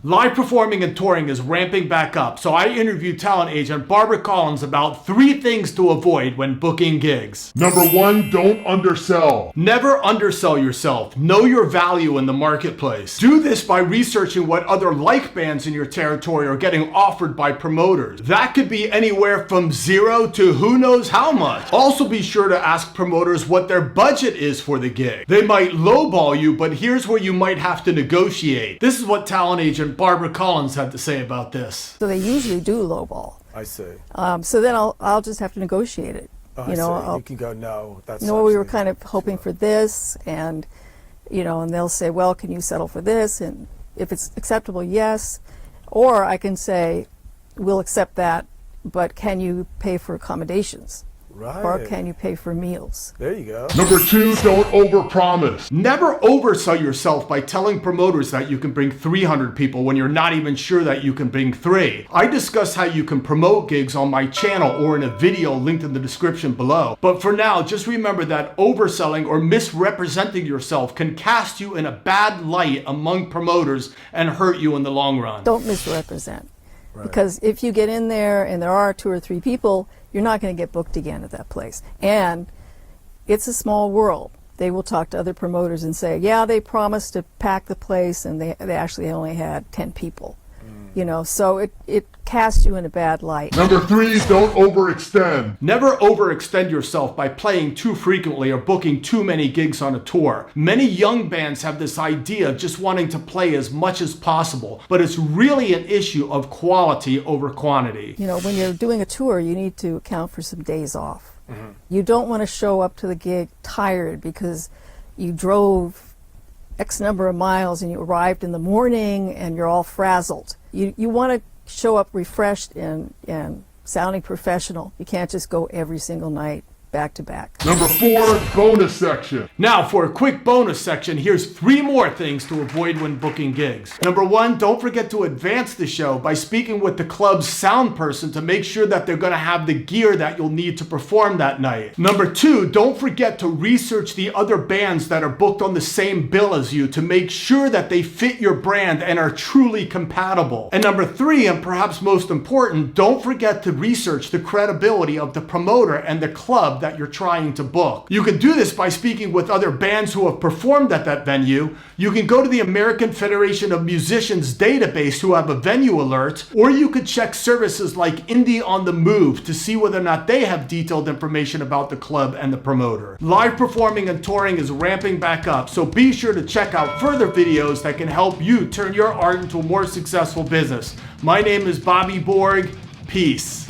Live performing and touring is ramping back up, so I interviewed talent agent Barbara Collins about 3 things to avoid when booking gigs. Number 1, don't undersell. Never undersell yourself. Know your value in the marketplace. Do this by researching what other like bands in your territory are getting offered by promoters. That could be anywhere from 0 to who knows how much. Also be sure to ask promoters what their budget is for the gig. They might lowball you, but here's where you might have to negotiate. This is what talent agent Barbara Collins had to say about this. So they usually do lowball. I see. So then I'll just have to negotiate it. Oh, you can go, no, that's we were kind of hoping for this, and and they'll say, well, can you settle for this? And if it's acceptable, yes. Or I can say, we'll accept that, but can you pay for accommodations? Right. Or can you pay for meals? There you go. Number 2, don't overpromise. Never oversell yourself by telling promoters that you can bring 300 people when you're not even sure that you can bring 3. I discuss how you can promote gigs on my channel or in a video linked in the description below. But for now, just remember that overselling or misrepresenting yourself can cast you in a bad light among promoters and hurt you in the long run. Don't misrepresent. Right. Because if you get in there and there are 2 or 3 people, you're not going to get booked again at that place. And it's a small world. They will talk to other promoters and say, yeah, they promised to pack the place, and they actually only had 10 people. So it casts you in a bad light. Number 3, don't overextend. Never overextend yourself by playing too frequently or booking too many gigs on a tour. Many young bands have this idea of just wanting to play as much as possible, but it's really an issue of quality over quantity. When you're doing a tour, you need to account for some days off. Mm-hmm. You don't want to show up to the gig tired because you drove X number of miles and you arrived in the morning and you're all frazzled. You want to show up refreshed and sounding professional. You can't just go every single night back to back. Number 4, bonus section. Now for a quick bonus section, here's 3 more things to avoid when booking gigs. Number 1, don't forget to advance the show by speaking with the club's sound person to make sure that they're going to have the gear that you'll need to perform that night. Number 2, don't forget to research the other bands that are booked on the same bill as you to make sure that they fit your brand and are truly compatible. And number 3, and perhaps most important, don't forget to research the credibility of the promoter and the club that you're trying to book. You can do this by speaking with other bands who have performed at that venue. You can go to the American Federation of Musicians database who have a venue alert, or you could check services like Indie on the Move to see whether or not they have detailed information about the club and the promoter. Live performing and touring is ramping back up, so be sure to check out further videos that can help you turn your art into a more successful business. My name is Bobby Borg. Peace.